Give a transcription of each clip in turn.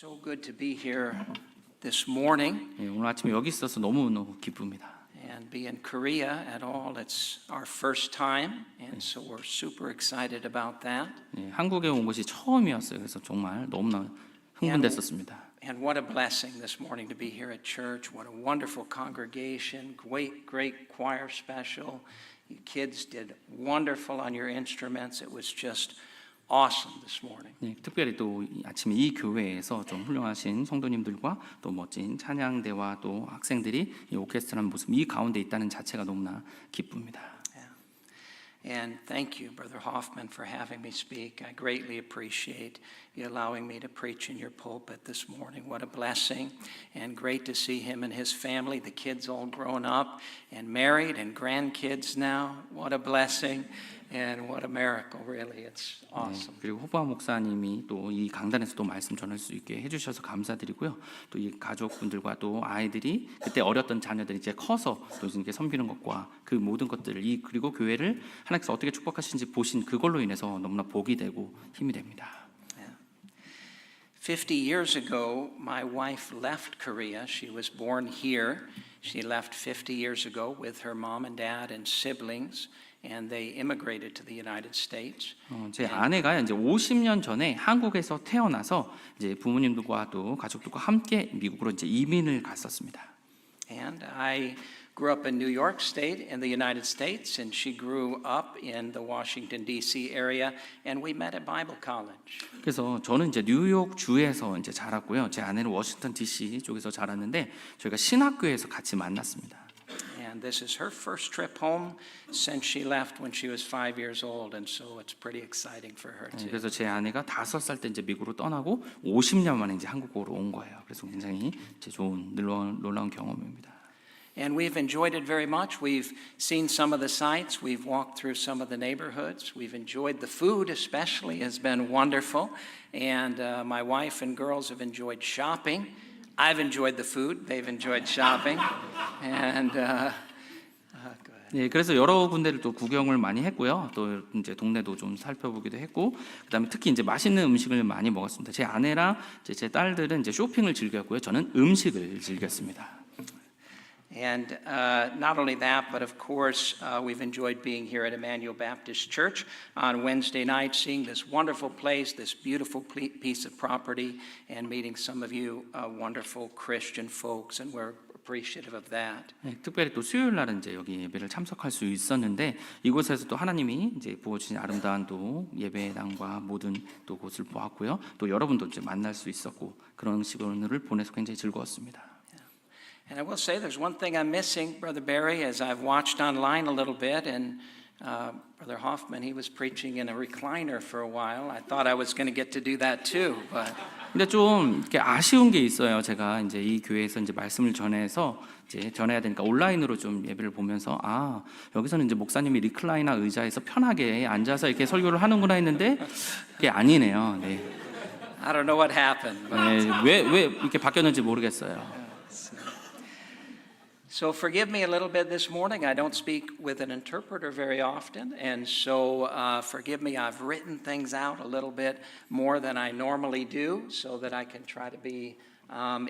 So good to be here this morning 예, 오늘 아침에 여기 있어서 너무너무 기쁩니다. and be in Korea at all. It's our first time, and so we're super excited about that. 예, 한국에 온 것이 처음이었어요. 그래서 정말 너무나 흥분됐었습니다. And what a blessing this morning to be here at church. What a wonderful congregation. Great choir special. You kids did wonderful on your instruments. It was just awesome this morning. 예, 특별히 또 아침에 이 교회에서 좀 훌륭하신 성도님들과 또 멋진 찬양대와 또 학생들이 이 오케스트라는 모습 이 가운데 있다는 자체가 너무나 기쁩니다. And thank you, Brother Hoffman, for having me speak. I greatly appreciate you allowing me to preach in your pulpit this morning. What a blessing, and great to see him and his family, the kids all grown up and married and grandkids now. What a blessing, and what a miracle, really. It's awesome. 네, 그리고 호바 목사님이 또 이 강단에서 또 말씀 전할 수 있게 해주셔서 감사드리고요. 또 이 가족분들과 또 아이들이 그때 어렸던 자녀들이 이제 커서 또 이렇게 섬기는 것과 그 모든 것들을 그리고 교회를 하나님께서 어떻게 축복하시는지 보신 그걸로 인해서 너무나 복이 되고 힘이 됩니다. 50 years ago, my wife left Korea. She was born here. She left 50 years ago with her mom and dad and siblings. And they immigrated to the United States. 제 아내가 이제 50년 전에 한국에서 태어나서 이제 부모님들과 또 가족들과 함께 미국으로 이제 이민을 갔었습니다. And I grew up in New York State in the United States, and she grew up in the Washington D.C. area, and we met at Bible College. 그래서 저는 이제 뉴욕 주에서 이제 자랐고요. 제 아내는 워싱턴 D.C. 쪽에서 자랐는데 저희가 신학교에서 같이 만났습니다. And this is her first trip home since she left when she was 5 years old, and so it's pretty exciting for her too. 그래서 제 아내가 5살 때 이제 미국으로 떠나고 50년 만에 이제 한국으로 온 거예요. 그래서 굉장히 좋은 놀라운 경험입니다. And we've enjoyed it very much. We've seen some of the sights. We've walked through some of the neighborhoods. We've enjoyed the food, especially has been wonderful. And my wife and girls have enjoyed shopping. I've enjoyed the food. They've enjoyed shopping. And 예, 그래서 여러 군데를 또 구경을 많이 했고요. 또 이제 동네도 좀 살펴보기도 했고, 그다음에 특히 이제 맛있는 음식을 많이 먹었습니다. 제 아내랑 제 딸들은 이제 쇼핑을 즐겼고요. 저는 음식을 즐겼습니다. And not only that, but of course, we've enjoyed being here at Emmanuel Baptist Church on Wednesday night, seeing this wonderful place, this beautiful piece of property, and meeting some of you wonderful Christian folks, and we're appreciative of that. 네, 특별히 또 수요일 날은 이제 여기 예배를 참석할 수 있었는데 이곳에서 또 하나님이 이제 부어주신 아름다운 또 예배당과 모든 또 곳을 보았고요. 또 여러분도 이제 만날 수 있었고 그런 시간을 보내서 굉장히 즐거웠습니다. And I will say there's one thing I'm missing, Brother Barry, as I've watched online a little bit, and Brother Hoffman, he was preaching in a recliner for a while. I thought I was going to get to do that too, but. 근데 좀 이렇게 아쉬운 게 있어요. 제가 이제 이 교회에서 이제 말씀을 전해서 이제 전해야 되니까 온라인으로 좀 예배를 보면서 여기서는 이제 목사님이 리클라이너 의자에서 편하게 앉아서 이렇게 설교를 하는구나 했는데 그게 아니네요. 네. I don't know what happened. 네, 왜 이렇게 바뀌었는지 모르겠어요. So forgive me a little bit this morning. I don't speak with an interpreter very often, and so forgive me. I've written things out a little bit more than I normally do so that I can try to be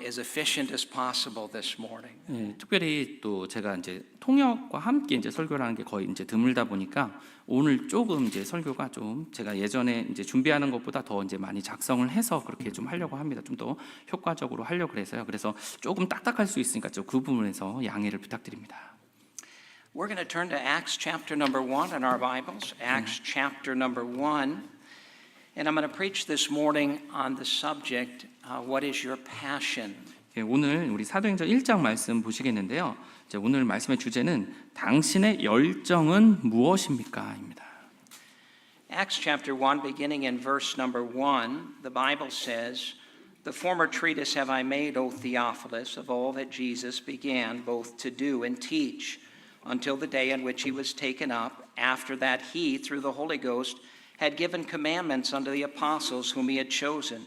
as efficient as possible this morning. 네, 특별히 또 제가 이제 통역과 함께 이제 설교를 하는 게 거의 이제 드물다 보니까 오늘 조금 이제 설교가 좀 제가 예전에 이제 준비하는 것보다 더 이제 많이 작성을 해서 그렇게 좀 하려고 합니다. 좀 더 효과적으로 하려고 그래서요. 그래서 조금 딱딱할 수 있으니까 그 부분에서 양해를 부탁드립니다. We're going to turn to Acts chapter number 1 in our Bibles. Acts chapter number 1. And I'm going to preach this morning on the subject, what is your passion? 오늘 우리 사도행전 1장 말씀 보시겠는데요. 오늘 말씀의 주제는 당신의 열정은 무엇입니까? 입니다. Acts chapter 1, beginning in verse number 1, the Bible says, The former treatise have I made, O Theophilus, of all that Jesus began both to do and teach, until the day in which he was taken up, after that he, through the Holy Ghost, had given commandments unto the apostles whom he had chosen,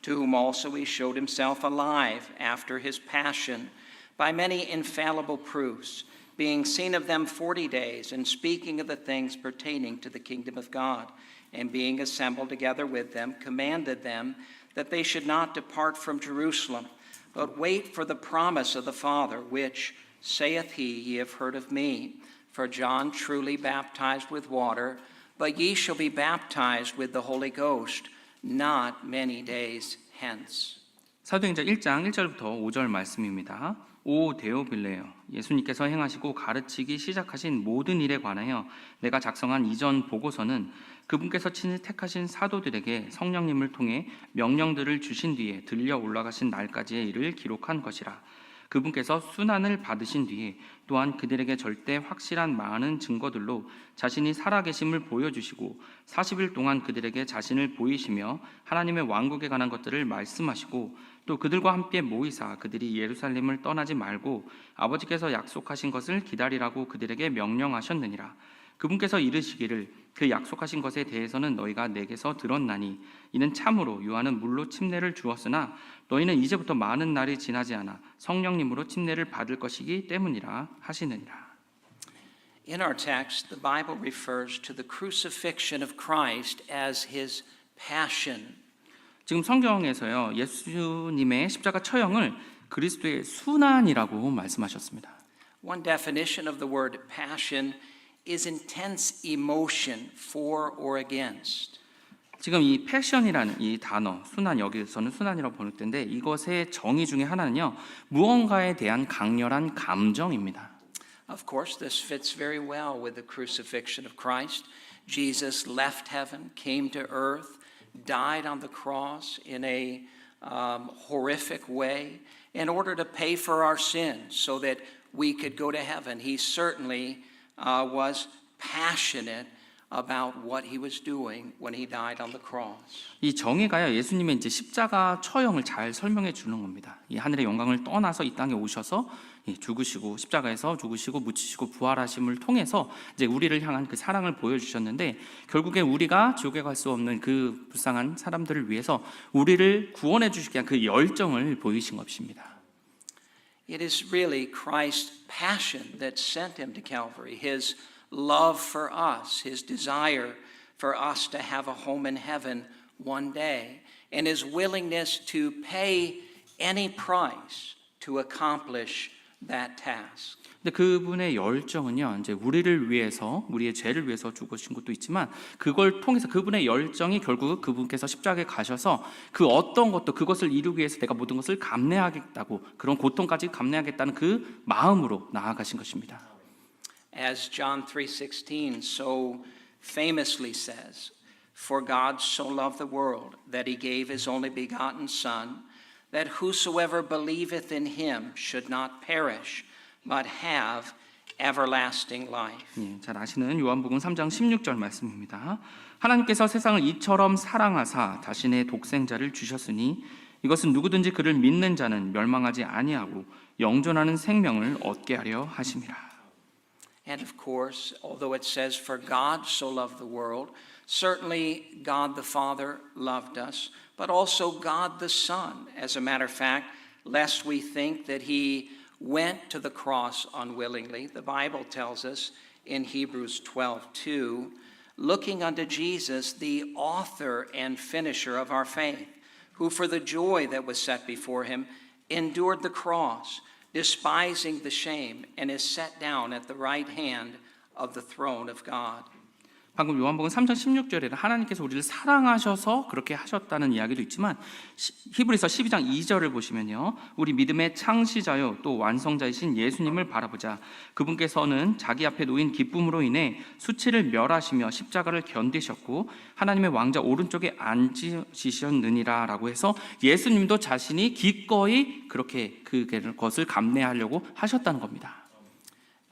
to whom also he showed himself alive after his passion, by many infallible proofs, being seen of them 40 days, and speaking of the things pertaining to the kingdom of God, and being assembled together with them, commanded them that they should not depart from Jerusalem, but wait for the promise of the Father, which, saith he, ye have heard of me. For John truly baptized with water, but ye shall be baptized with the Holy Ghost not many days hence. 사도행전 1장 1절부터 5절 말씀입니다. 오 데오빌레여, 예수님께서 행하시고 가르치기 시작하신 모든 일에 관하여 내가 작성한 이전 보고서는 그분께서 친히 택하신 사도들에게 성령님을 통해 명령들을 주신 뒤에 들려 올라가신 날까지의 일을 기록한 것이라. 그분께서 순환을 받으신 뒤에 또한 그들에게 절대 확실한 많은 증거들로 자신이 살아계심을 보여주시고 40일 동안 그들에게 자신을 보이시며 하나님의 왕국에 관한 것들을 말씀하시고 또 그들과 함께 모이사 그들이 예루살렘을 떠나지 말고 아버지께서 약속하신 것을 기다리라고 그들에게 명령하셨느니라. 그분께서 이르시기를 그 약속하신 것에 대해서는 너희가 내게서 들었나니 이는 참으로 요한은 물로 침례를 주었으나 너희는 이제부터 많은 날이 지나지 않아 성령님으로 침례를 받을 것이기 때문이라 하시느니라. In our text, the Bible refers to the crucifixion of Christ as his passion. 지금 성경에서요 예수님의 십자가 처형을 그리스도의 순환이라고 말씀하셨습니다. One definition of the word passion is intense emotion for or against. 지금 이 패션이라는 이 단어, 순환, 여기서는 순환이라고 번역된데 이것의 정의 중에 하나는요 무언가에 대한 강렬한 감정입니다. Of course, this fits very well with the crucifixion of Christ. Jesus left heaven, came to earth, died on the cross in a horrific way in order to pay for our sins so that we could go to heaven. He certainly was passionate about what he was doing when he died on the cross. 이 정의가요 예수님의 이제 십자가 처형을 잘 설명해 주는 겁니다. 이 하늘의 영광을 떠나서 이 땅에 오셔서 죽으시고 십자가에서 죽으시고 묻히시고 부활하심을 통해서 이제 우리를 향한 그 사랑을 보여주셨는데 결국에 우리가 지옥에 갈 수 없는 그 불쌍한 사람들을 위해서 우리를 구원해 주시기 위한 그 열정을 보이신 것입니다. It is really Christ's passion that sent him to Calvary, his love for us, his desire for us to have a home in heaven one day, and his willingness to pay any price to accomplish that task. 근데 그분의 열정은요, 이제 우리를 위해서, 우리의 죄를 위해서 죽으신 것도 있지만, 그걸 통해서 그분의 열정이 결국 그분께서 십자가에 가셔서 그 어떤 것도 그것을 이루기 위해서 내가 모든 것을 감내하겠다고, 그런 고통까지 감내하겠다는 그 마음으로 나아가신 것입니다. As John 3:16 so famously says, For God so loved the world that he gave his only begotten Son, that whosoever believeth in him should not perish, but have everlasting life. 잘 아시는 요한복음 3장 16절 말씀입니다. 하나님께서 세상을 이처럼 사랑하사 자신의 독생자를 주셨으니 이것은 누구든지 그를 믿는 자는 멸망하지 아니하고 영존하는 생명을 얻게 하려 하심이라. And of course, although it says, For God so loved the world, certainly God the Father loved us, but also God the Son. As a matter of fact, lest we think that he went to the cross unwillingly, the Bible tells us in Hebrews 12:2, looking unto Jesus, the author and finisher of our faith, who for the joy that was set before him endured the cross, despising the shame, and is set down at the right hand of the throne of God. 방금 요한복음 3장 16절에는 하나님께서 우리를 사랑하셔서 그렇게 하셨다는 이야기도 있지만 히브리서 12장 2절을 보시면요. 우리 믿음의 창시자요 또 완성자이신 예수님을 바라보자. 그분께서는 자기 앞에 놓인 기쁨으로 인해 수치를 멸하시며 십자가를 견디셨고 하나님의 왕자 오른쪽에 앉으시셨느니라 라고 해서 예수님도 자신이 기꺼이 그렇게 그것을 감내하려고 하셨다는 겁니다.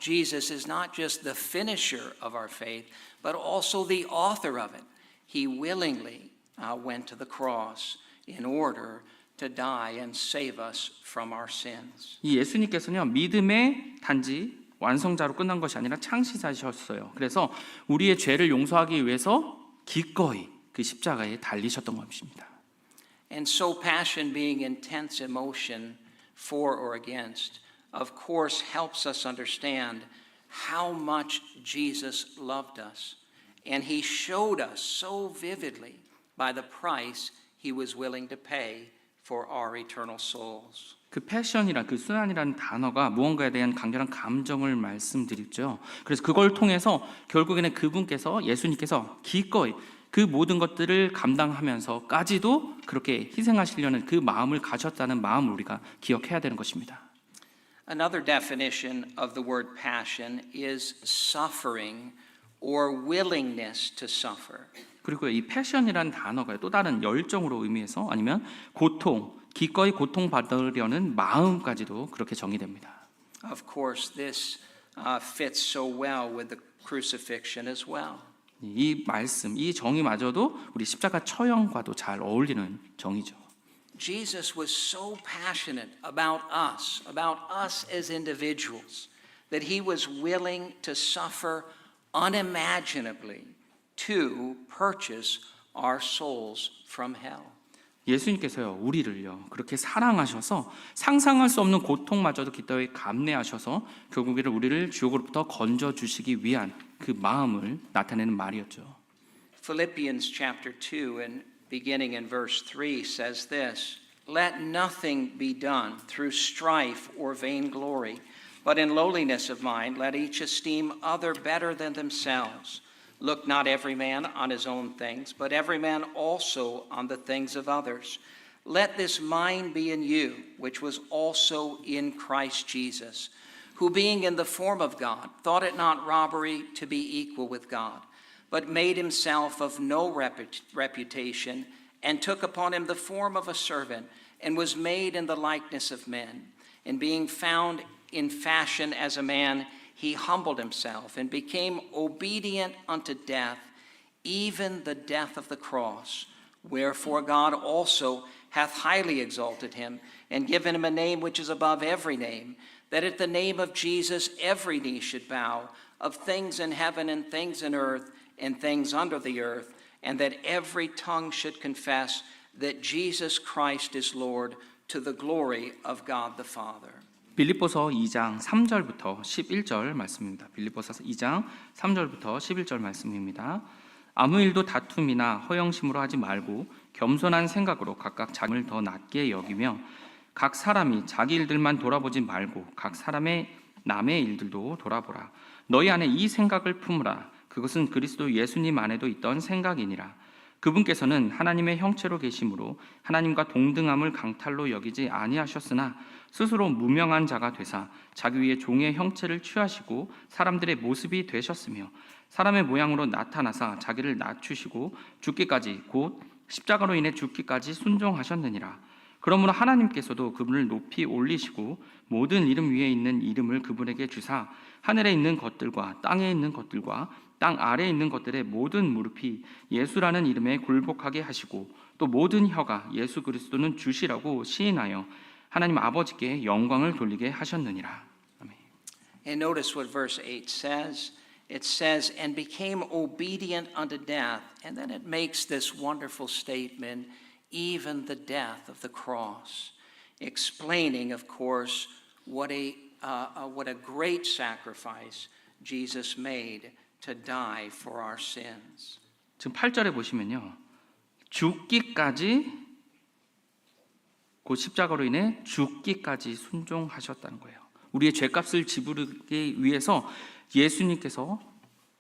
Jesus is not just the finisher of our faith, but also the author of it. He willingly went to the cross in order to die and save us from our sins. 이 예수님께서는요 믿음의 단지 완성자로 끝난 것이 아니라 창시자셨어요. 그래서 우리의 죄를 용서하기 위해서 기꺼이 그 십자가에 달리셨던 것입니다. And so passion being intense emotion for or against, of course, helps us understand how much Jesus loved us. And he showed us so vividly by the price he was willing to pay for our eternal souls. 그 패션이란 그 순환이라는 단어가 무언가에 대한 강렬한 감정을 말씀드리죠. 그래서 그걸 통해서 결국에는 그분께서 예수님께서 기꺼이 그 모든 것들을 감당하면서까지도 그렇게 희생하시려는 그 마음을 가졌다는 마음을 우리가 기억해야 되는 것입니다. Another definition of the word passion is suffering or willingness to suffer. 그리고 이 패션이라는 단어가 또 다른 열정으로 의미해서 아니면 고통, 기꺼이 고통받으려는 마음까지도 그렇게 정의됩니다. Of course, this fits so well with the crucifixion as well. 이 말씀, 이 정의마저도 우리 십자가 처형과도 잘 어울리는 정의죠. Jesus was so passionate about us as individuals, that he was willing to suffer unimaginably to purchase our souls from hell. 예수님께서요, 우리를요, 그렇게 사랑하셔서 상상할 수 없는 고통마저도 기꺼이 감내하셔서 결국에는 우리를 지옥으로부터 건져주시기 위한 그 마음을 나타내는 말이었죠. Philippians chapter 2 and beginning in verse 3 says this, Let nothing be done through strife or vainglory, but in lowliness of mind let each esteem other better than themselves. Look not every man on his own things, but every man also on the things of others. Let this mind be in you, which was also in Christ Jesus, who being in the form of God, thought it not robbery to be equal with God, but made himself of no reputation, and took upon him the form of a servant, and was made in the likeness of men. And being found in fashion as a man, he humbled himself and became obedient unto death, even the death of the cross. Wherefore God also hath highly exalted him, and given him a name which is above every name, that at the name of Jesus every knee should bow, of things in heaven and things in earth and things under the earth, and that every tongue should confess that Jesus Christ is Lord, to the glory of God the Father. 빌립보서 2장 3절부터 11절 말씀입니다. 빌립보서 2장 3절부터 11절 말씀입니다. 아무 일도 다툼이나 허영심으로 하지 말고 겸손한 생각으로 각각 자기를 더 낮게 여기며 각 사람이 자기 일들만 돌아보지 말고 각 사람의 남의 일들도 돌아보라. 너희 안에 이 생각을 품으라. 그것은 그리스도 예수님 안에도 있던 생각이니라. 그분께서는 하나님의 형체로 계심으로 하나님과 동등함을 강탈로 여기지 아니하셨으나 스스로 무명한 자가 되사 자기 위에 종의 형체를 취하시고 사람들의 모습이 되셨으며 사람의 모양으로 나타나사 자기를 낮추시고 죽기까지 곧 십자가로 인해 죽기까지 순종하셨느니라. 그러므로 하나님께서도 그분을 높이 올리시고 모든 이름 위에 있는 이름을 그분에게 주사 하늘에 있는 것들과 땅에 있는 것들과 땅 아래에 있는 것들의 모든 무릎이 예수라는 이름에 굴복하게 하시고 또 모든 혀가 예수 그리스도는 주시라고 시인하여 하나님 아버지께 영광을 돌리게 하셨느니라. 아멘. And notice what verse 8 says. It says, and became obedient unto death. And then it makes this wonderful statement, even the death of the cross, explaining, of course, what a great sacrifice Jesus made to die for our sins. 지금 8절에 보시면요. 죽기까지 곧 십자가로 인해 죽기까지 순종하셨다는 거예요. 우리의 죄값을 지불하기 위해서 예수님께서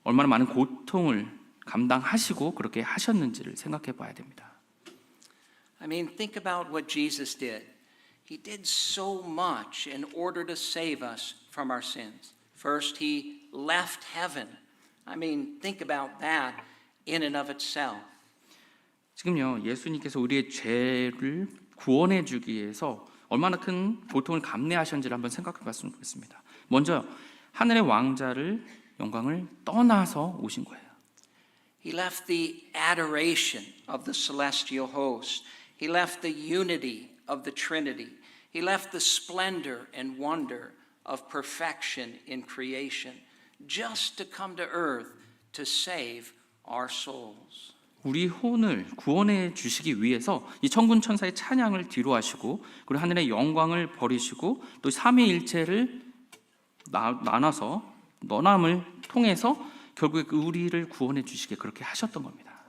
얼마나 많은 고통을 감당하시고 그렇게 하셨는지를 생각해 봐야 됩니다. I mean, think about what Jesus did. He did so much in order to save us from our sins. First, he left heaven. I mean, think about that in and of itself. 지금요, 예수님께서 우리의 죄를 구원해 주기 위해서 얼마나 큰 고통을 감내하셨는지를 한번 생각해 봤으면 좋겠습니다. 먼저 하늘의 왕자를 영광을 떠나서 오신 거예요. He left the adoration of the celestial host. He left the unity of the Trinity. He left the splendor and wonder of perfection in creation just to come to earth to save our souls. 우리 혼을 구원해 주시기 위해서 이 천군 천사의 찬양을 뒤로 하시고 그리고 하늘의 영광을 버리시고 또 삼위일체를 나눠서 너남을 통해서 결국에 우리를 구원해 주시게 그렇게 하셨던 겁니다.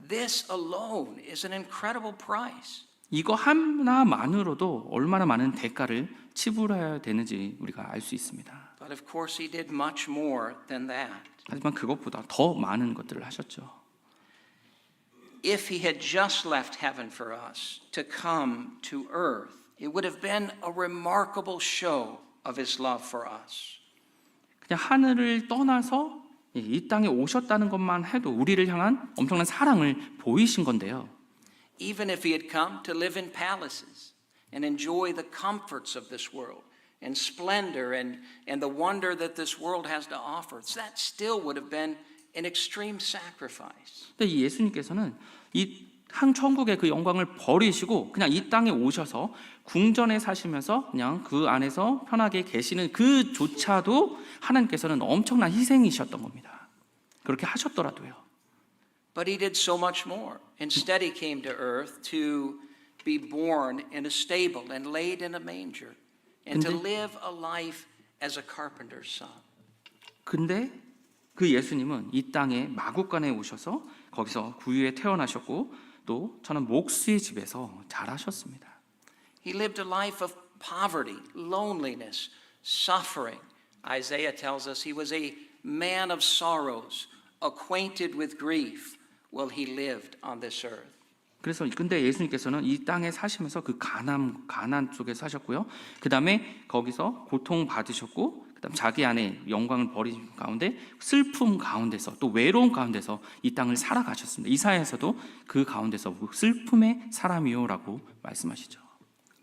This alone is an incredible price. 이거 하나만으로도 얼마나 많은 대가를 치불해야 되는지 우리가 알 수 있습니다. But of course, he did much more than that. 하지만 그것보다 더 많은 것들을 하셨죠. If he had just left heaven for us to come to earth, it would have been a remarkable show of his love for us. 그냥 하늘을 떠나서 이 땅에 오셨다는 것만 해도 우리를 향한 엄청난 사랑을 보이신 건데요. Even if he had come to live in palaces and enjoy the comforts of this world and splendor and the wonder that this world has to offer, that still would have been an extreme sacrifice. 근데 이 예수님께서는 이 한 천국의 그 영광을 버리시고 그냥 이 땅에 오셔서 궁전에 사시면서 그냥 그 안에서 편하게 계시는 그조차도 하나님께서는 엄청난 희생이셨던 겁니다. 그렇게 하셨더라도요. But he did so much more. Instead, he came to earth to be born in a stable and laid in a manger and to live a life as a carpenter's son. 근데 그 예수님은 이 땅에 마구간에 오셔서 거기서 구유에 태어나셨고 또 저는 목수의 집에서 자라셨습니다. He lived a life of poverty, loneliness, suffering. Isaiah tells us he was a man of sorrows, acquainted with grief while he lived on this earth. 그래서 근데 예수님께서는 이 땅에 사시면서 그 가난 속에 사셨고요. 그다음에 거기서 고통 받으셨고 그다음 자기 안에 영광을 버리신 가운데 슬픔 가운데서 또 외로움 가운데서 이 땅을 살아가셨습니다. 이사야에서도 그 가운데서 슬픔의 사람이요라고 말씀하시죠.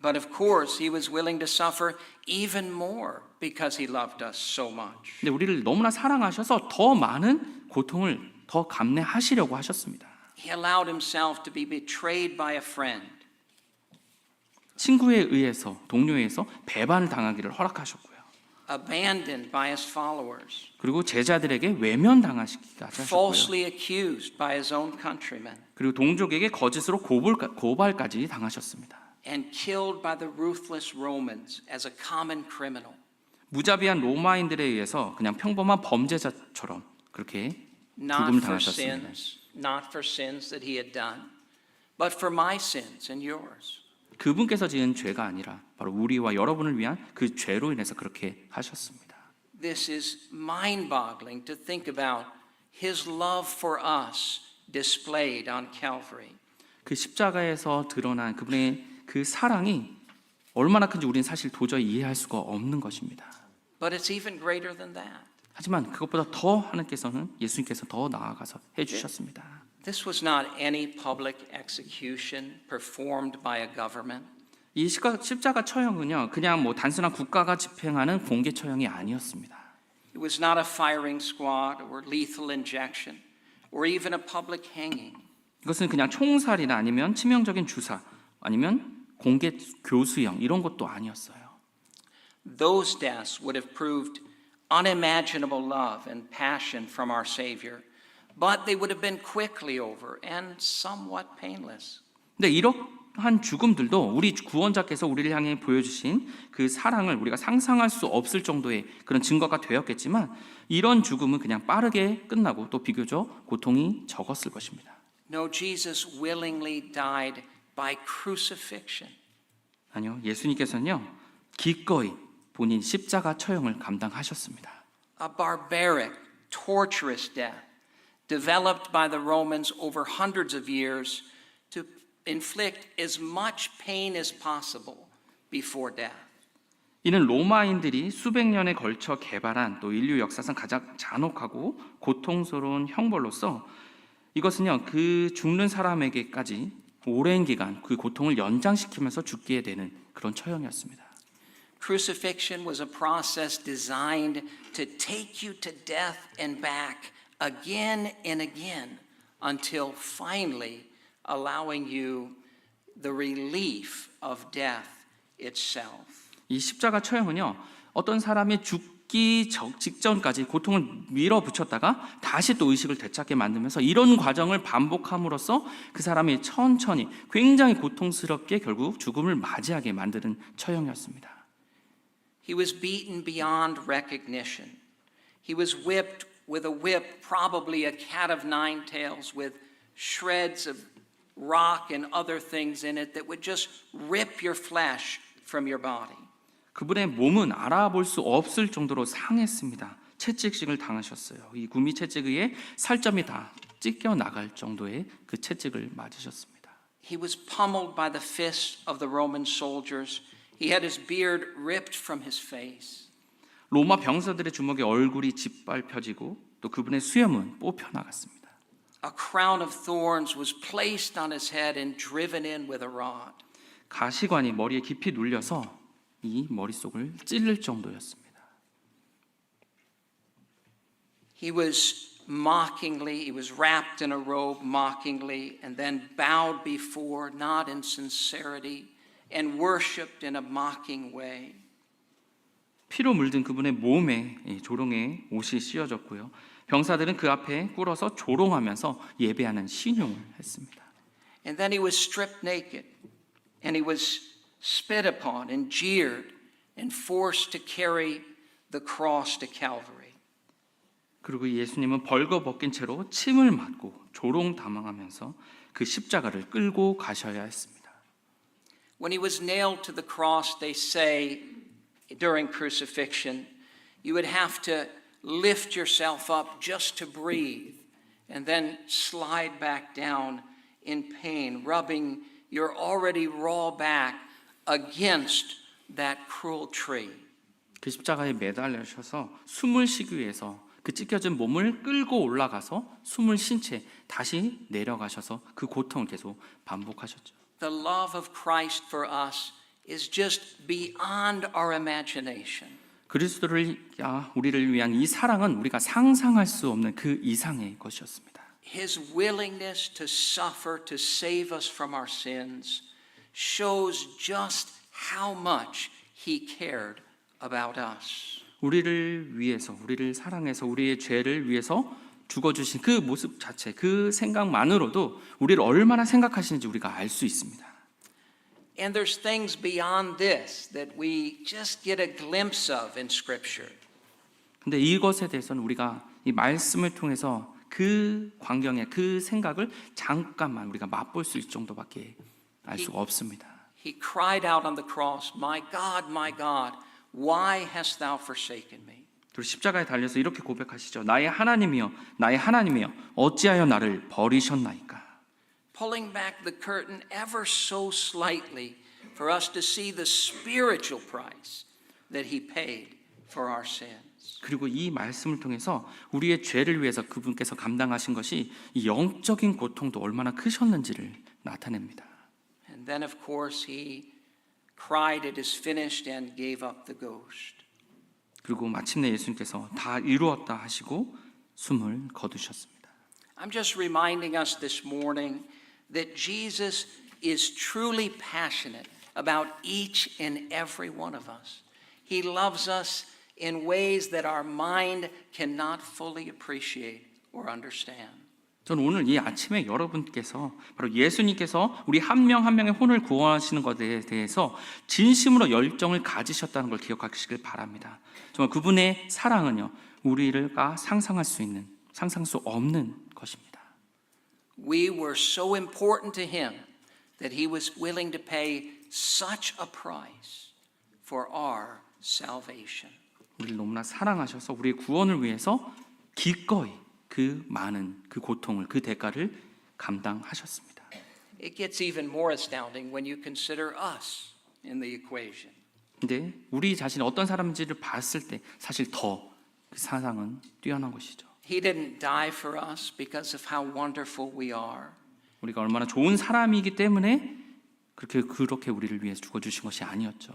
But of course, he was willing to suffer even more because he loved us so much. 근데 우리를 너무나 사랑하셔서 더 많은 고통을 더 감내하시려고 하셨습니다. He allowed himself to be betrayed by a friend. 친구에 의해서 동료에 의해서 배반을 당하기를 허락하셨고요. Abandoned by his followers. 그리고 제자들에게 외면당하시기까지 하셨고요. Falsely accused by his own countrymen. 그리고 동족에게 거짓으로 고발까지 당하셨습니다. And killed by the ruthless Romans as a common criminal. 무자비한 로마인들에 의해서 그냥 평범한 범죄자처럼 그렇게 죽음을 당하셨습니다. Not for sins that he had done, but for my sins and yours. 그분께서 지은 죄가 아니라 바로 우리와 여러분을 위한 그 죄로 인해서 그렇게 하셨습니다. This is mind-boggling to think about his love for us displayed on Calvary. 그 십자가에서 드러난 그분의 그 사랑이 얼마나 큰지 우리는 사실 도저히 이해할 수가 없는 것입니다. But it's even greater than that. 하지만 그것보다 더 하나님께서는 예수님께서 더 나아가서 해주셨습니다. This was not any public execution performed by a government. 이 십자가 처형은요, 그냥 뭐 단순한 국가가 집행하는 공개 처형이 아니었습니다. It was not a firing squad or lethal injection or even a public hanging. 이것은 그냥 총살이나 아니면 치명적인 주사 아니면 공개 교수형 이런 것도 아니었어요. Those deaths would have proved unimaginable love and passion from our Savior, but they would have been quickly over and somewhat painless. 근데 이러한 죽음들도 우리 구원자께서 우리를 향해 보여주신 그 사랑을 우리가 상상할 수 없을 정도의 그런 증거가 되었겠지만 이런 죽음은 그냥 빠르게 끝나고 또 비교적 고통이 적었을 것입니다. No, Jesus willingly died by crucifixion. 아니요, 예수님께서는요 기꺼이 본인 십자가 처형을 감당하셨습니다. A barbaric, torturous death developed by the Romans over hundreds of years to inflict as much pain as possible before death. 이는 로마인들이 수백 년에 걸쳐 개발한 또 인류 역사상 가장 잔혹하고 고통스러운 형벌로서 이것은요 그 죽는 사람에게까지 오랜 기간 그 고통을 연장시키면서 죽게 되는 그런 처형이었습니다. Crucifixion was a process designed to take you to death and back again and again until finally allowing you the relief of death itself. 이 십자가 처형은요 어떤 사람이 죽기 직전까지 고통을 밀어붙였다가 다시 또 의식을 되찾게 만들면서 이런 과정을 반복함으로써 그 사람이 천천히 굉장히 고통스럽게 결국 죽음을 맞이하게 만드는 처형이었습니다. He was beaten beyond recognition. He was whipped with a whip, probably a cat of nine tails, with shreds of rock and other things in it that would just rip your flesh from your body. 그분의 몸은 알아볼 수 없을 정도로 상했습니다. 채찍식을 당하셨어요. 이 구미 채찍에 살점이 다 찢겨 나갈 정도의 그 채찍을 맞으셨습니다. He was pummeled by the fists of the Roman soldiers. He had his beard ripped from his face. 로마 병사들의 주먹에 얼굴이 짓밟혀지고 또 그분의 수염은 뽑혀 나갔습니다. A crown of thorns was placed on his head and driven in with a rod. 가시관이 머리에 깊이 눌려서 이 머릿속을 찔릴 정도였습니다. He was wrapped in a robe mockingly and then bowed before, not in sincerity, and worshipped in a mocking way. 피로 물든 그분의 몸에 조롱의 옷이 씌워졌고요. 병사들은 그 앞에 꿇어서 조롱하면서 예배하는 신용을 했습니다. And then he was stripped naked, and he was spit upon and jeered and forced to carry the cross to Calvary. 그리고 예수님은 벌거벗긴 채로 침을 맞고 조롱당하면서 그 십자가를 끌고 가셔야 했습니다. When he was nailed to the cross, they say during crucifixion, you would have to lift yourself up just to breathe and then slide back down in pain, rubbing your already raw back against that cruel tree. 그 십자가에 매달리셔서 숨을 쉬기 위해서 그 찢겨진 몸을 끌고 올라가서 숨을 쉰 채 다시 내려가셔서 그 고통을 계속 반복하셨죠. The love of Christ for us is just beyond our imagination. 우리를 위한 이 사랑은 우리가 상상할 수 없는 그 이상의 것이었습니다. His willingness to suffer to save us from our sins shows just how much he cared about us. 우리를 위해서, 우리를 사랑해서 우리의 죄를 위해서 죽어주신 그 모습 자체, 그 생각만으로도 우리를 얼마나 생각하시는지 우리가 알 수 있습니다. And there's things beyond this that we just get a glimpse of in Scripture. 근데 이것에 대해서는 우리가 이 말씀을 통해서 그 광경의 그 생각을 잠깐만 우리가 맛볼 수 있을 정도밖에 알 수가 없습니다. He cried out on the cross, my God, why hast thou forsaken me? 그리고 십자가에 달려서 이렇게 고백하시죠. 나의 하나님이여, 나의 하나님이여, 어찌하여 나를 버리셨나이까? Pulling back the curtain ever so slightly for us to see the spiritual price that he paid for our sins. 그리고 이 말씀을 통해서 우리의 죄를 위해서 그분께서 감당하신 것이 이 영적인 고통도 얼마나 크셨는지를 나타냅니다. And then of course he cried it is finished and gave up the ghost. 그리고 마침내 예수님께서 다 이루었다 하시고 숨을 거두셨습니다. I'm just reminding us this morning that Jesus is truly passionate about each and every one of us. He loves us in ways that our mind cannot fully appreciate or understand. 저는 오늘 이 아침에 여러분께서 바로 예수님께서 우리 한 명 한 명의 혼을 구원하시는 것에 대해서 진심으로 열정을 가지셨다는 걸 기억하시길 바랍니다. 정말 그분의 사랑은요, 우리가 상상할 수 있는, 상상할 수 없는 것입니다. We were so important to him that he was willing to pay such a price for our salvation. 우리를 너무나 사랑하셔서 우리의 구원을 위해서 기꺼이 그 많은 그 고통을, 그 대가를 감당하셨습니다. It gets even more astounding when you consider us in the equation. 근데 우리 자신이 어떤 사람인지를 봤을 때 사실 더 그 사상은 뛰어난 것이죠. He didn't die for us because of how wonderful we are. 우리가 얼마나 좋은 사람이기 때문에 그렇게 우리를 위해서 죽어주신 것이 아니었죠.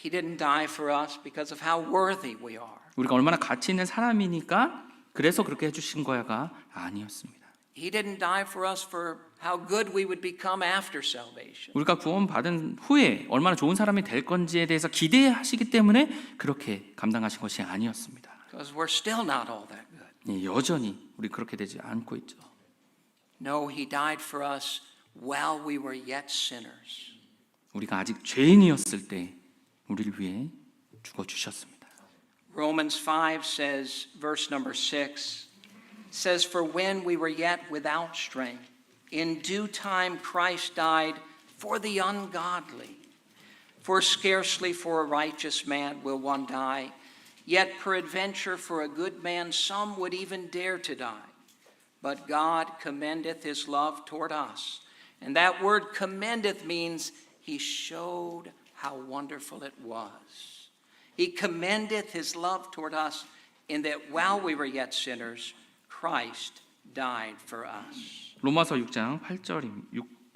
He didn't die for us because of how worthy we are. 우리가 얼마나 가치 있는 사람이니까 그래서 그렇게 해주신 거야가 아니었습니다. He didn't die for us for how good we would become after salvation. 우리가 구원받은 후에 얼마나 좋은 사람이 될 건지에 대해서 기대하시기 때문에 그렇게 감당하신 것이 아니었습니다. Because we're still not all that good. 여전히 우리 그렇게 되지 않고 있죠. No, he died for us while we were yet sinners. 우리가 아직 죄인이었을 때 우리를 위해 죽어주셨습니다. Romans 5 says, verse number 6, says, For when we were yet without strength, In due time Christ died for the ungodly. For scarcely for a righteous man will one die, yet peradventure for a good man some would even dare to die. But God commendeth his love toward us. And that word commendeth means he showed how wonderful it was. He commendeth his love toward us in that while we were yet sinners, Christ died for us. 로마서 6장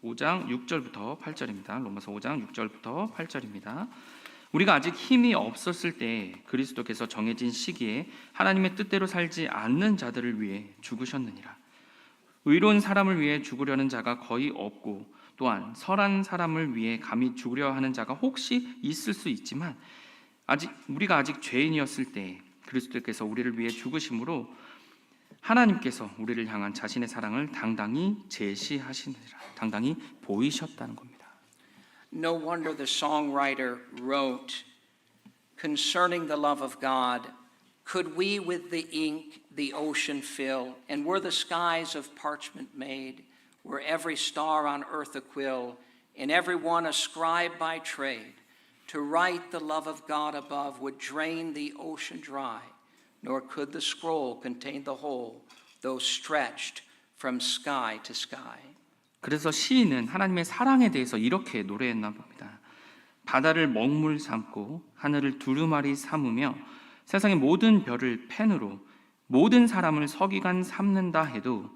5장 6절부터 8절입니다. 로마서 5장 6절부터 8절입니다. 우리가 아직 힘이 없었을 때 그리스도께서 정해진 시기에 하나님의 뜻대로 살지 않는 자들을 위해 죽으셨느니라. 의로운 사람을 위해 죽으려는 자가 거의 없고 또한 선한 사람을 위해 감히 죽으려 하는 자가 혹시 있을 수 있지만 우리가 아직 죄인이었을 때 그리스도께서 우리를 위해 죽으심으로 하나님께서 우리를 향한 자신의 사랑을 당당히 제시하시느니라. 당당히 보이셨다는 겁니다. No wonder the songwriter wrote concerning the love of God, could we with the ink the ocean fill, and were the skies of parchment made, were every star on earth a quill, and every one a scribe by trade, to write the love of God above would drain the ocean dry, nor could the scroll contain the whole, though stretched from sky to sky. 그래서 시인은 하나님의 사랑에 대해서 이렇게 노래했나 봅니다. 바다를 먹물 삼고 하늘을 두루마리 삼으며 세상의 모든 별을 펜으로 모든 사람을 서기관 삼는다 해도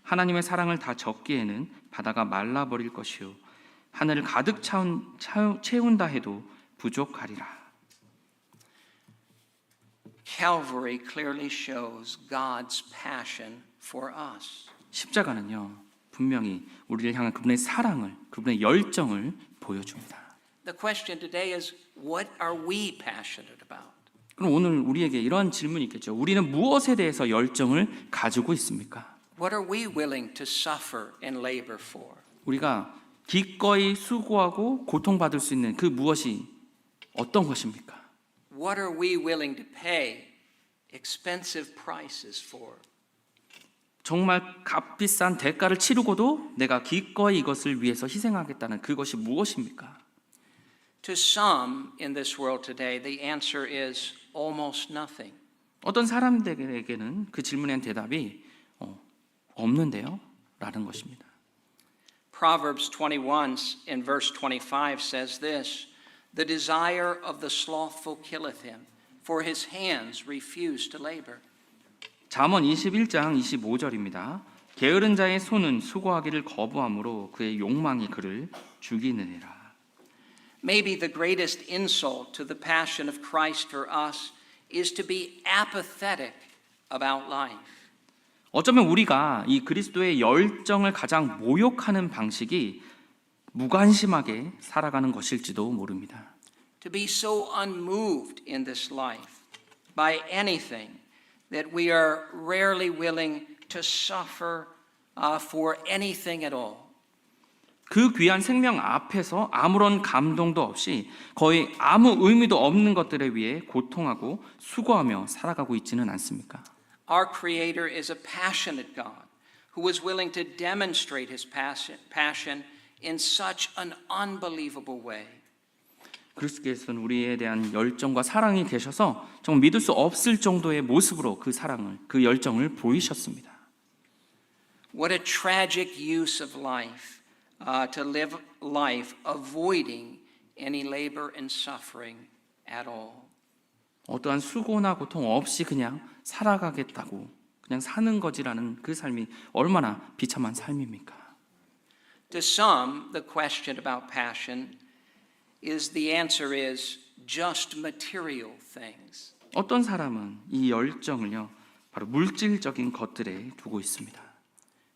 하나님의 사랑을 다 적기에는 바다가 말라버릴 것이요 하늘을 가득 채운다 해도 부족하리라. Calvary clearly shows God's passion for us. 십자가는요 분명히 우리를 향한 그분의 사랑을, 그분의 열정을 보여줍니다. The question today is, what are we passionate about? 그럼 오늘 우리에게 이런 질문이 있겠죠. 우리는 무엇에 대해서 열정을 가지고 있습니까? What are we willing to suffer and labor for? 우리가 기꺼이 수고하고 고통받을 수 있는 그 무엇이 어떤 것입니까? What are we willing to pay expensive prices for? 정말 값비싼 대가를 치르고도 내가 기꺼이 이것을 위해서 희생하겠다는 그것이 무엇입니까? To some in this world today, the answer is almost nothing. 어떤 사람들에게는 그 질문에 대한 대답이 없는데요? 라는 것입니다. Proverbs 21 in verse 25 says this, the desire of the slothful killeth him, for his hands refuse to labor. 잠언 21장 25절입니다. 게으른 자의 손은 수고하기를 거부함으로 그의 욕망이 그를 죽이느니라. Maybe the greatest insult to the passion of Christ for us is to be apathetic about life. 어쩌면 우리가 이 그리스도의 열정을 가장 모욕하는 방식이 무관심하게 살아가는 것일지도 모릅니다. To be so unmoved in this life by anything that we are rarely willing to suffer for anything at all. 그 귀한 생명 앞에서 아무런 감동도 없이 거의 아무 의미도 없는 것들에 위해 고통하고 수고하며 살아가고 있지는 않습니까? Our Creator is a passionate God who is willing to demonstrate his passion in such an unbelievable way. 그리스도께서는 우리에 대한 열정과 사랑이 계셔서 정말 믿을 수 없을 정도의 모습으로 그 사랑을, 그 열정을 보이셨습니다. What a tragic use of life to live life avoiding any labor and suffering at all. 어떠한 수고나 고통 없이 그냥 살아가겠다고 그냥 사는 거지라는 그 삶이 얼마나 비참한 삶입니까? To some, the question about passion is the answer is just material things. 어떤 사람은 이 열정을요 바로 물질적인 것들에 두고 있습니다.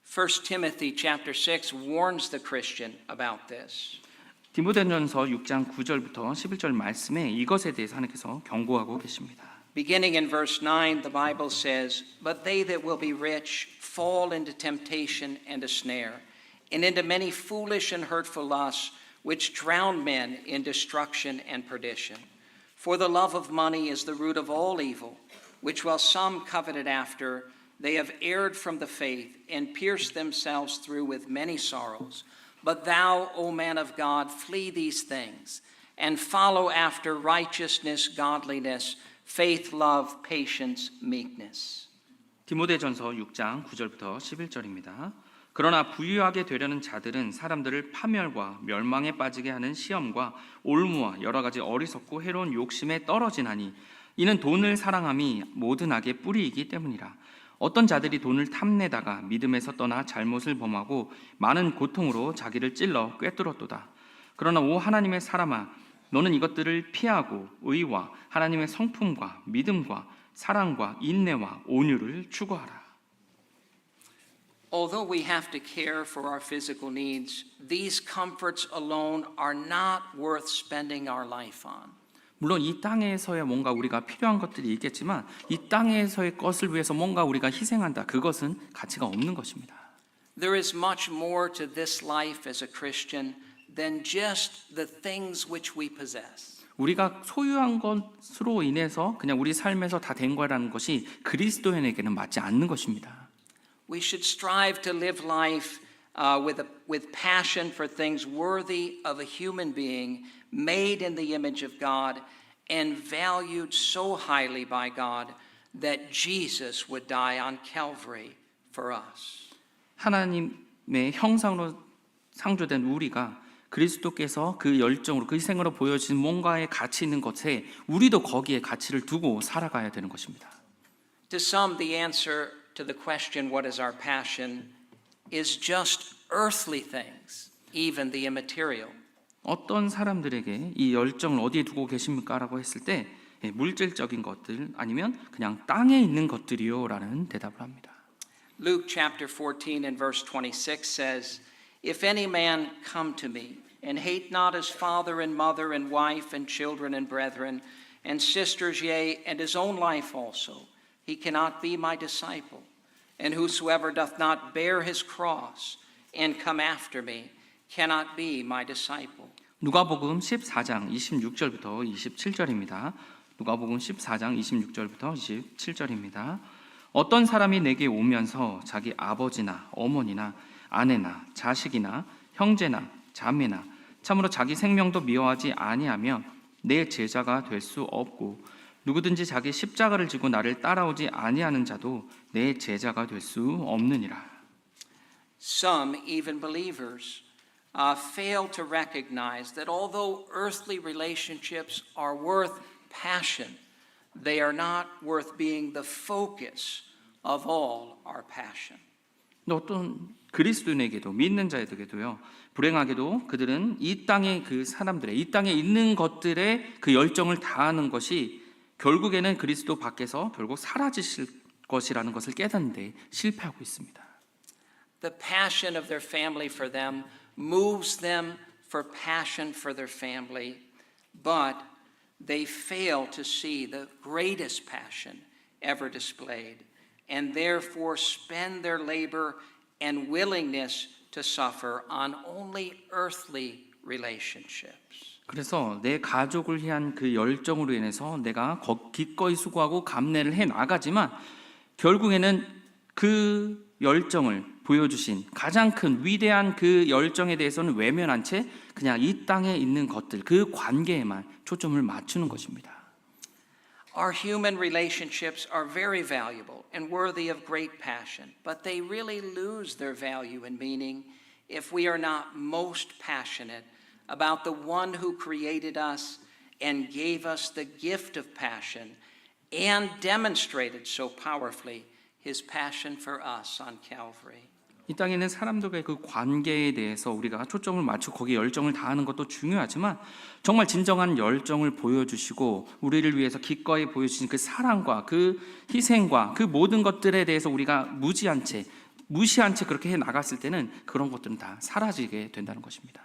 1 Timothy chapter 6 warns the Christian about this. 디모데전서 6장 9절부터 11절 말씀에 이것에 대해서 하나님께서 경고하고 계십니다. Beginning in verse 9, the Bible says, "But they that will be rich fall into temptation and a snare, and into many foolish and hurtful lusts, which drown men in destruction and perdition. For the love of money is the root of all evil, which while some coveted after, They have erred from the faith and pierced themselves through with many sorrows. But thou, O man of God, flee these things and follow after righteousness, godliness, faith, love, patience, meekness. 디모데전서 6장 9절부터 11절입니다. 그러나 부유하게 되려는 자들은 사람들을 파멸과 멸망에 빠지게 하는 시험과 올무와 여러 가지 어리석고 해로운 욕심에 떨어지나니 이는 돈을 사랑함이 모든 악의 뿌리이기 때문이라. 어떤 자들이 돈을 탐내다가 믿음에서 떠나 잘못을 범하고 많은 고통으로 자기를 찔러 꿰뚫었도다. 그러나 오 하나님의 사람아, 너는 이것들을 피하고 의와 하나님의 성품과 믿음과 사랑과 인내와 온유를 추구하라. Although we have to care for our physical needs, these comforts alone are not worth spending our life on. 물론 이 땅에서의 뭔가 우리가 필요한 것들이 있겠지만 이 땅에서의 것을 위해서 뭔가 우리가 희생한다. 그것은 가치가 없는 것입니다. There is much more to this life as a Christian than just the things which we possess. 우리가 소유한 것으로 인해서 그냥 우리 삶에서 다 된 거라는 것이 그리스도인에게는 맞지 않는 것입니다. We should strive to live life with passion for things worthy of a human being made in the image of God and valued so highly by God that Jesus would die on Calvary for us. 하나님의 형상으로 창조된 우리가 그리스도께서 그 열정으로 그 희생으로 보여진 뭔가의 가치 있는 것에 우리도 거기에 가치를 두고 살아가야 되는 것입니다. To some, the answer to the question, what is our passion, is just earthly things, even the immaterial. 어떤 사람들에게 이 열정을 어디에 두고 계십니까? 라고 했을 때 물질적인 것들 아니면 그냥 땅에 있는 것들이요 라는 대답을 합니다. Luke chapter 14 and verse 26 says, If any man come to me and hate not his father and mother and wife and children and brethren and sisters, yea, and his own life also, he cannot be my disciple. And whosoever doth not bear his cross and come after me cannot be my disciple. 누가복음 14장 26절부터 27절입니다. 누가복음 14장 26절부터 27절입니다. 어떤 사람이 내게 오면서 자기 아버지나 어머니나 아내나 자식이나 형제나 자매나 참으로 자기 생명도 미워하지 아니하며 내 제자가 될 수 없고 누구든지 자기 십자가를 지고 나를 따라오지 아니하는 자도 내 제자가 될 수 없느니라. Some, even believers, fail to recognize that although earthly relationships are worth passion, they are not worth being the focus of all our passion. 어떤 그리스도인에게도 믿는 자에게도요, 불행하게도 그들은 이 땅의 그 사람들의 이 땅에 있는 것들의 그 열정을 다하는 것이 결국에는 그리스도 밖에서 결국 사라지실 것이라는 것을 깨닫는데 실패하고 있습니다. The passion of their family for them moves them for passion for their family, but they fail to see the greatest passion ever displayed, and therefore spend their labor and willingness to suffer on only earthly relationships. 그래서 내 가족을 향한 그 열정으로 인해서 내가 기꺼이 수고하고 감내를 해 나가지만 결국에는 그 열정을 보여주신 가장 큰 위대한 그 열정에 대해서는 외면한 채 그냥 이 땅에 있는 것들 그 관계에만 초점을 맞추는 것입니다. Our human relationships are very valuable and worthy of great passion, but they really lose their value and meaning if we are not most passionate about the one who created us and gave us the gift of passion and demonstrated so powerfully his passion for us on Calvary. 이 땅에 있는 사람들과의 그 관계에 대해서 우리가 초점을 맞추고 거기에 열정을 다하는 것도 중요하지만 정말 진정한 열정을 보여주시고 우리를 위해서 기꺼이 보여주신 그 사랑과 그 희생과 그 모든 것들에 대해서 우리가 무시한 채 그렇게 해 나갔을 때는 그런 것들은 다 사라지게 된다는 것입니다.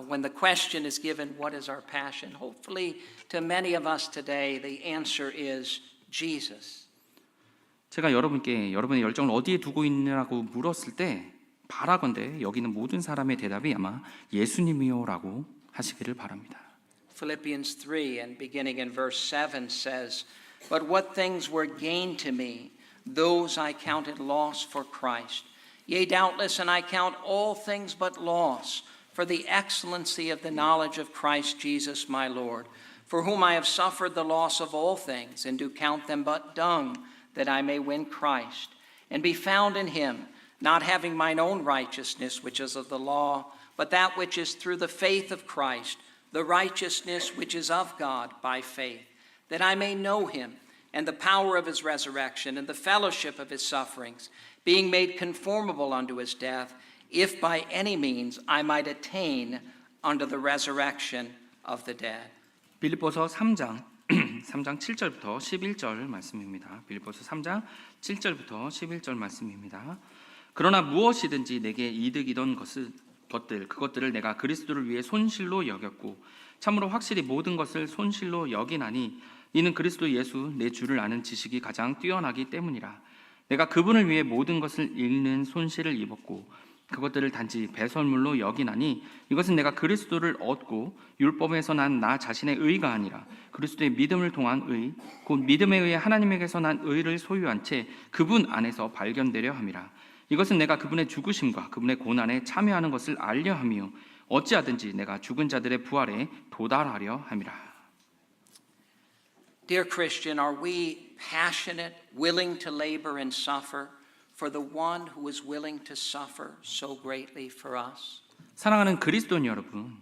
When the question is given, what is our passion? Hopefully to many of us today, the answer is Jesus. 제가 여러분께 여러분의 열정을 어디에 두고 있느냐고 물었을 때 바라건대 여기 있는 모든 사람의 대답이 아마 예수님이요라고 하시기를 바랍니다. Philippians 3 and beginning in verse 7 says, But what things were gain to me, those I counted loss for Christ. Yea, doubtless, and I count all things but loss for the excellency of the knowledge of Christ Jesus my Lord, for whom I have suffered the loss of all things, and do count them but dung, that I may win Christ, and be found in him, not having mine own righteousness, which is of the law, but that which is through the faith of Christ, the righteousness which is of God by faith, that I may know him, and the power of his resurrection, and the fellowship of his sufferings, being made conformable unto his death, if by any means I might attain unto the resurrection of the dead. 빌립보서 3장 3장 7절부터 11절 말씀입니다. 빌립보서 3장 7절부터 11절 말씀입니다. 그러나 무엇이든지 내게 이득이던 그것들을 내가 그리스도를 위해 손실로 여겼고 참으로 확실히 모든 것을 손실로 여기나니 이는 그리스도 예수 내 주를 아는 지식이 가장 뛰어나기 때문이라. 내가 그분을 위해 모든 것을 잃는 손실을 입었고 그것들을 단지 배설물로 여기나니 이것은 내가 그리스도를 얻고 율법에서 난 나 자신의 의가 아니라 그리스도의 믿음을 통한 의, 곧 믿음에 의해 하나님에게서 난 의를 소유한 채 그분 안에서 발견되려 함이라. 이것은 내가 그분의 죽으심과 그분의 고난에 참여하는 것을 알려 함이요 어찌하든지 내가 죽은 자들의 부활에 도달하려 함이라. Dear Christian, are we passionate, willing to labor and suffer for the one who is willing to suffer so greatly for us? 사랑하는 그리스도인 여러분,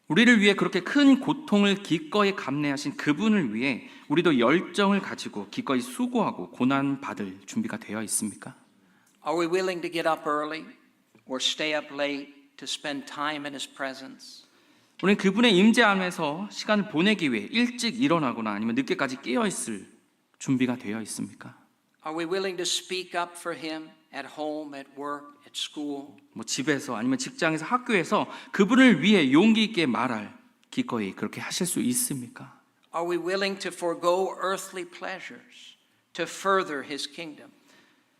우리를 위해 그렇게 큰 고통을 기꺼이 감내하신 그분을 위해 우리도 열정을 가지고 기꺼이 수고하고 고난 받을 준비가 되어 있습니까? Are we willing to get up early or stay up late to spend time in his presence? 우리는 그분의 임재 안에서 시간을 보내기 위해 일찍 일어나거나 아니면 늦게까지 깨어 있을 준비가 되어 있습니까? Are we willing to speak up for him at home, at work, at school? 뭐 집에서 아니면 직장에서 학교에서 그분을 위해 용기 있게 말할 기꺼이 그렇게 하실 수 있습니까? Are we willing to forego earthly pleasures to further his kingdom?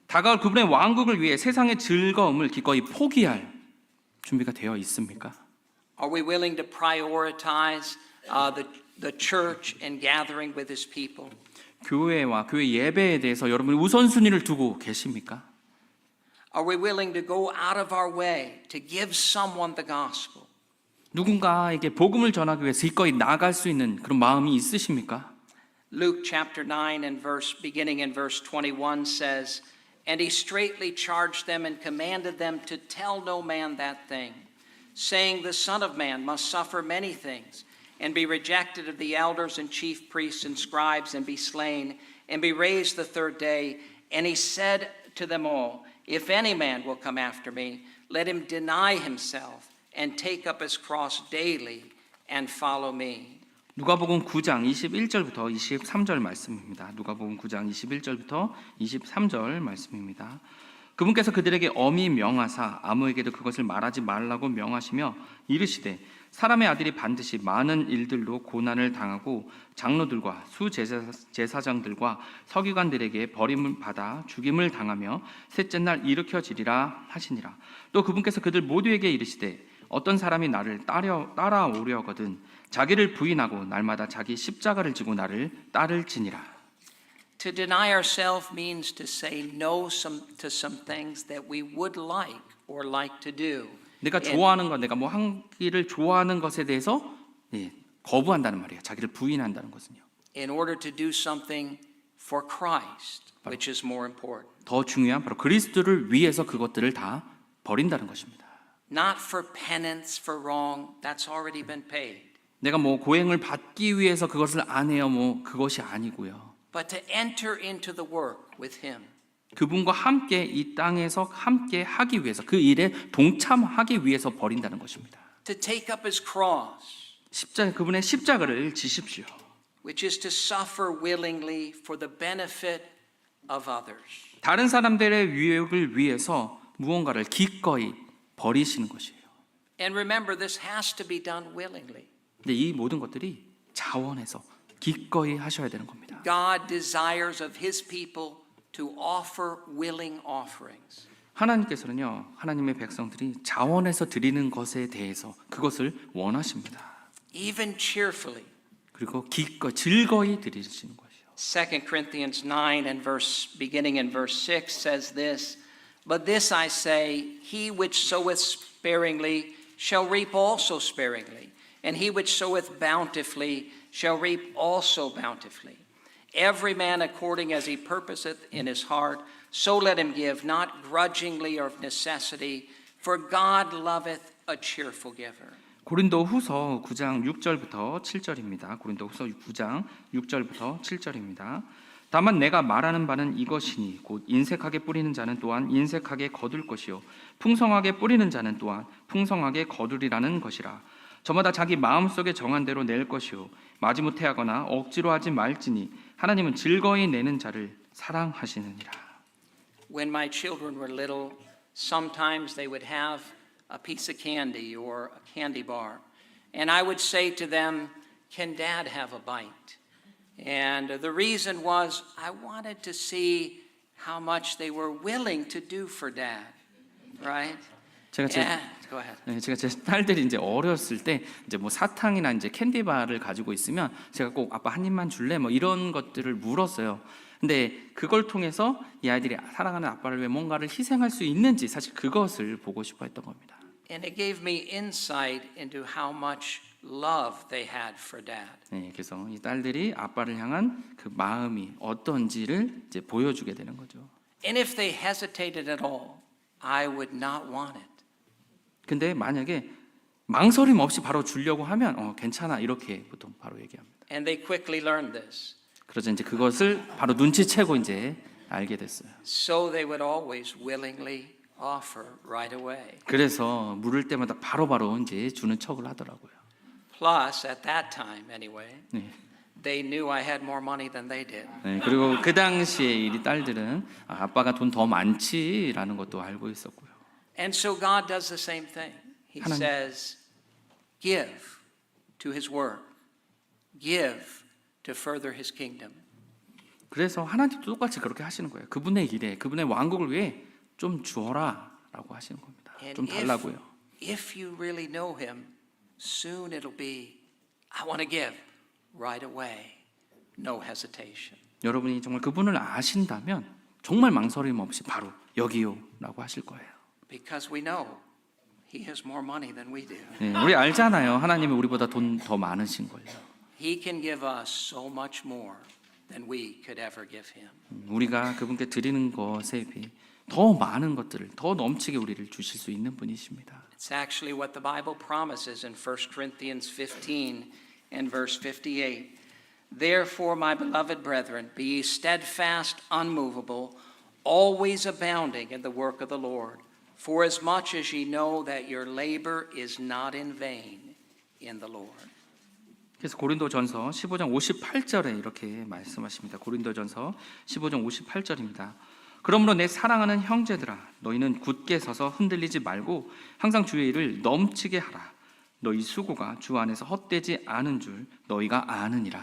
다가올 그분의 왕국을 위해 세상의 즐거움을 기꺼이 포기할 준비가 되어 있습니까? Are we willing to prioritize the church and gathering with his people? 교회와 교회 예배에 대해서 여러분이 우선순위를 두고 계십니까? Are we willing to go out of our way to give someone the gospel? 누군가에게 복음을 전하기 위해서 기꺼이 나갈 수 있는 그런 마음이 있으십니까? Luke chapter 9 and beginning in verse 21 says, And he straitly charged them and commanded them to tell no man that thing, saying, The Son of Man must suffer many things, and be rejected of the elders and chief priests and scribes, and be slain, and be raised the third day. And he said to them all, If any man will come after me, let him deny himself, and take up his cross daily, and follow me. 누가복음 9장 21절부터 23절 말씀입니다. 누가복음 9장 21절부터 23절 말씀입니다. 그분께서 그들에게 엄히 명하사 아무에게도 그것을 말하지 말라고 명하시며 이르시되 사람의 아들이 반드시 많은 일들로 고난을 당하고 장로들과 수제사장들과 서기관들에게 버림을 받아 죽임을 당하며 셋째 날 일으켜지리라 하시니라. 또 그분께서 그들 모두에게 이르시되 어떤 사람이 나를 따라오려거든 자기를 부인하고 날마다 자기 십자가를 지고 나를 따를지니라. To deny ourselves means to say no to some things that we would like or like to do. 내가 좋아하는 것, 내가 뭐 하기를 좋아하는 것에 대해서 거부한다는 말이에요. 자기를 부인한다는 것은요. In order to do something for Christ, which is more important. 더 중요한 바로 그리스도를 위해서 그것들을 다 버린다는 것입니다. Not for penance for wrong, that's already been paid. 내가 뭐 고행을 받기 위해서 그것을 안 해요. 뭐 그것이 아니고요. But to enter into the work with him. 그분과 함께 이 땅에서 함께 하기 위해서 그 일에 동참하기 위해서 버린다는 것입니다. To take up his cross. 그분의 십자가를 지십시오. Which is to suffer willingly for the benefit of others. 다른 사람들의 유익을 위해서 무언가를 기꺼이 버리시는 것이에요. And remember, this has to be done willingly. 근데 이 모든 것들이 자원해서 기꺼이 하셔야 되는 겁니다. God desires of his people to offer willing offerings. 하나님께서는요, 하나님의 백성들이 자원해서 드리는 것에 대해서 그것을 원하십니다. Even cheerfully. 그리고 기꺼이 즐거이 드리시는 것이요. 2 Corinthians 9 and beginning in verse 6 says this, But this I say, he which soweth sparingly shall reap also sparingly, and he which soweth bountifully shall reap also bountifully. Every man according as he purposeth in his heart, so let him give, not grudgingly or of necessity, for God loveth a cheerful giver. 고린도후서 9장 6절부터 7절입니다. 고린도후서 9장 6절부터 7절입니다. 다만 내가 말하는 바는 이것이니 곧 인색하게 뿌리는 자는 또한 인색하게 거둘 것이요 풍성하게 뿌리는 자는 또한 풍성하게 거두리라는 것이라. 저마다 자기 마음속에 정한 대로 낼 것이요 마지못해 하거나 억지로 하지 말지니 하나님은 즐거이 내는 자를 사랑하시느니라. When my children were little, sometimes they would have a piece of candy or a candy bar, and I would say to them, "Can Dad have a bite?" And the reason was I wanted to see how much they were willing to do for Dad, right? 제가 Go ahead. 제 딸들이 이제 어렸을 때 이제 뭐 사탕이나 이제 캔디바를 가지고 있으면 제가 꼭 아빠 한 입만 줄래? 뭐 이런 것들을 물었어요. 근데 그걸 통해서 이 아이들이 사랑하는 아빠를 위해 뭔가를 희생할 수 있는지 사실 그것을 보고 싶어 했던 겁니다. And it gave me insight into how much love they had for Dad. 네, 그래서 이 딸들이 아빠를 향한 그 마음이 어떤지를 이제 보여주게 되는 거죠. And if they hesitated at all, I would not want it. 근데 만약에 망설임 없이 바로 주려고 하면 괜찮아 이렇게 보통 바로 얘기합니다. And they quickly learned this. 그래서 이제 그것을 바로 눈치채고 이제 알게 됐어요. So they would always willingly offer right away. 그래서 물을 때마다 바로바로 이제 주는 척을 하더라고요. Plus, at that time anyway, 네. they knew I had more money than they did. 네, 그리고 그 당시에 이 딸들은 아빠가 돈 더 많지라는 것도 알고 있었고요. And so God does the same thing. He 하나님. says, give to his work. Give to further his kingdom. 그래서 하나님도 똑같이 그렇게 하시는 거예요. 그분의 일에, 그분의 왕국을 위해 좀 주어라라고 하시는 겁니다. 좀 And 달라고요. if you really know him, soon it'll be, I want to give right away. No hesitation. 여러분이 정말 그분을 아신다면 정말 망설임 없이 바로 여기요라고 하실 거예요. Because we know he has more money than we do. 네, 우리 알잖아요. 하나님이 우리보다 돈 더 많으신 걸요. He can give us so much more than we could ever give him. 우리가 그분께 드리는 것에 비해 더 많은 것들을 더 넘치게 우리를 주실 수 있는 분이십니다. It's actually what the Bible promises in 1 Corinthians 15 and verse 58. Therefore, my beloved brethren, be ye steadfast, unmovable, always abounding in the work of the Lord, for as much as ye know that your labor is not in vain in the Lord. 그래서 고린도전서 15장 58절에 이렇게 말씀하십니다. 고린도전서 15장 58절입니다. 그러므로 내 사랑하는 형제들아 너희는 굳게 서서 흔들리지 말고 항상 주의 일을 넘치게 하라. 너희 수고가 주 안에서 헛되지 않은 줄 너희가 아느니라.